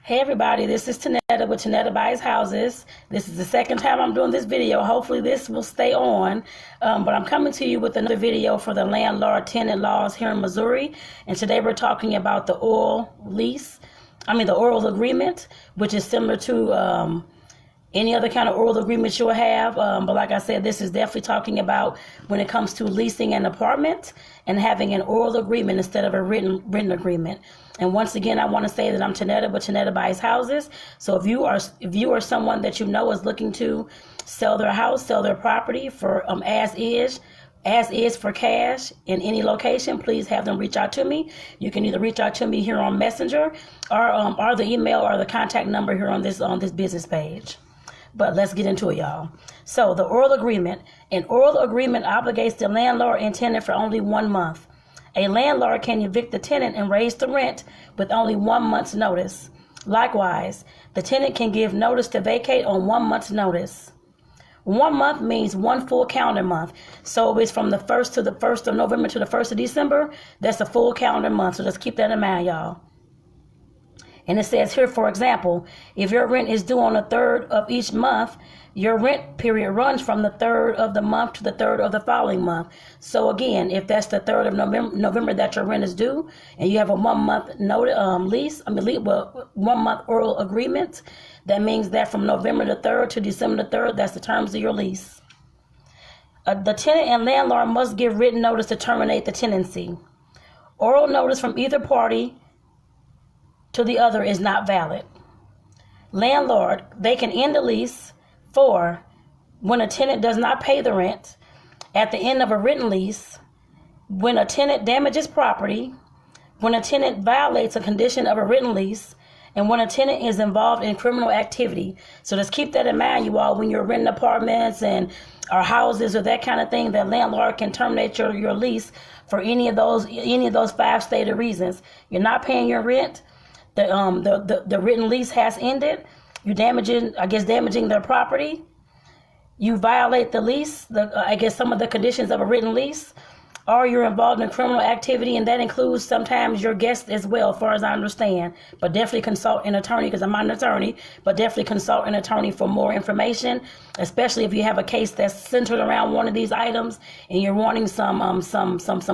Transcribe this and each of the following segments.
Hey everybody, this is Tonetta with Tonetta Buys Houses. This is the second time I'm doing this video. Hopefully this will stay on. But I'm coming to you with another video for the Landlord-Tenant Laws here in Missouri. And today we're talking about the Oral Agreement, which is similar to any other kind of oral agreement you'll have. But like I said, this is definitely talking about when it comes to leasing an apartment and having an oral agreement instead of a written agreement. And once again, I want to say that I'm Tonetta with Tonetta Buys Houses. So if you are someone that you know is looking to sell their house, sell their property for as is for cash in any location, please have them reach out to me. You can either reach out to me here on Messenger or the email or the contact number here on this business page. But let's get into it, y'all. So the oral agreement. An oral agreement obligates the landlord and tenant for only 1 month. A landlord can evict the tenant and raise the rent with only 1 month's notice. Likewise, the tenant can give notice to vacate on 1 month's notice. 1 month means one full calendar month. So it's from the 1st to the 1st of November to the 1st of December. That's a full calendar month. So just keep that in mind, y'all. And it says here, for example, if your rent is due on the 3rd of each month, your rent period runs from the 3rd of the month to the 3rd of the following month. So again, if that's the 3rd of November that your rent is due, and you have a 1 month 1 month oral agreement, that means that from November the 3rd to December the 3rd, that's the terms of your lease. The tenant and landlord must give written notice to terminate the tenancy. Oral notice from either party to the other is not valid. Landlord, they can end the lease for when a tenant does not pay the rent, at the end of a written lease, when a tenant damages property, when a tenant violates a condition of a written lease, and when a tenant is involved in criminal activity. So just keep that in mind, you all, when you're renting apartments or houses or that kind of thing, that landlord can terminate your lease for any of those 5 stated reasons. You're not paying your rent. The written lease has ended. You damaging their property. You violate the lease, some of the conditions of a written lease, or you're involved in criminal activity, and that includes sometimes your guests as well, as far as I understand. But definitely consult an attorney, because I'm not an attorney, but definitely consult an attorney for more information, especially if you have a case that's centered around one of these items and you're wanting some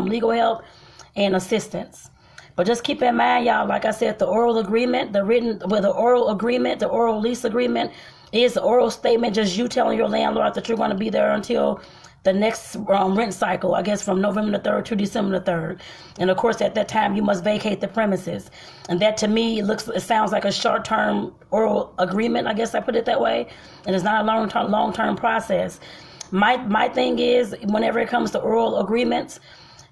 legal help and assistance. But just keep in mind, y'all, like I said, the oral agreement, the oral lease agreement is the oral statement, just you telling your landlord that you're going to be there until the next rent cycle, I guess from November the 3rd to December the 3rd. And of course, at that time, you must vacate the premises. And that to me, it sounds like a short-term oral agreement, I guess I put it that way. And it's not a long-term process. My thing is, whenever it comes to oral agreements,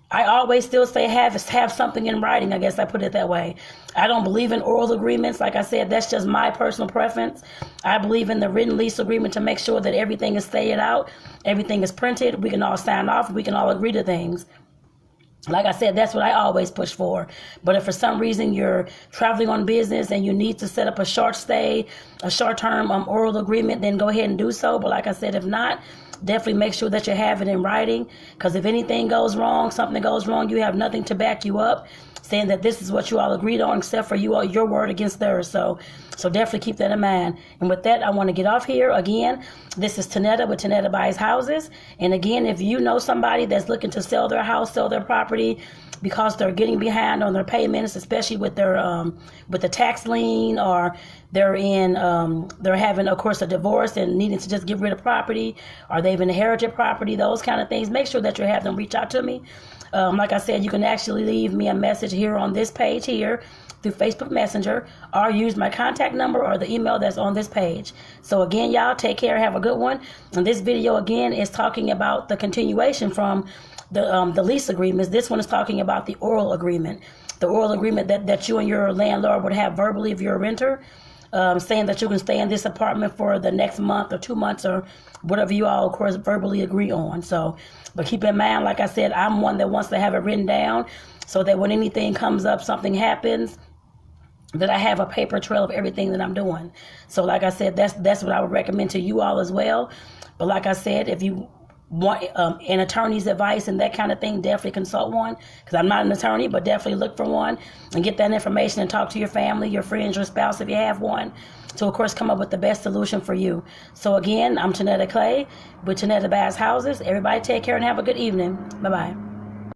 I always still say have something in writing, I guess I put it that way. I don't believe in oral agreements. Like I said, that's just my personal preference. I believe in the written lease agreement to make sure that everything is stated out, everything is printed, we can all sign off, we can all agree to things. Like I said, that's what I always push for. But if for some reason you're traveling on business and you need to set up a short-term oral agreement, then go ahead and do so. But like I said, if not, definitely make sure that you have it in writing, because if anything goes wrong, something goes wrong, you have nothing to back you up saying that this is what you all agreed on, except for your word against theirs. So definitely keep that in mind. And with that, I want to get off here. Again, this is Tonetta with Tonetta Buys Houses. And again, if you know somebody that's looking to sell their house, sell their property, because they're getting behind on their payments, especially with the tax lien, or they're having, of course, a divorce and needing to just get rid of property, or they've inherited property, those kind of things, make sure that you have them reach out to me. Like I said, you can actually leave me a message here on this page here through Facebook Messenger, or use my contact number or the email that's on this page. So again, y'all, take care, have a good one. And this video again is talking about the continuation from the lease agreements. This one is talking about the oral agreement. The oral agreement that you and your landlord would have verbally if you're a renter, saying that you can stay in this apartment for the next month or 2 months or whatever you all, of course, verbally agree on. But keep in mind, like I said, I'm one that wants to have it written down so that when anything comes up, something happens, that I have a paper trail of everything that I'm doing. So like I said, that's what I would recommend to you all as well. But like I said, if you want an attorney's advice and that kind of thing, definitely consult one, because I'm not an attorney, but definitely look for one and get that information and talk to your family, your friends, your spouse if you have one, to of course come up with the best solution for you. So again, I'm Tonetta Clay with Tonetta Bass Houses. Everybody take care and have a good evening. Bye-bye.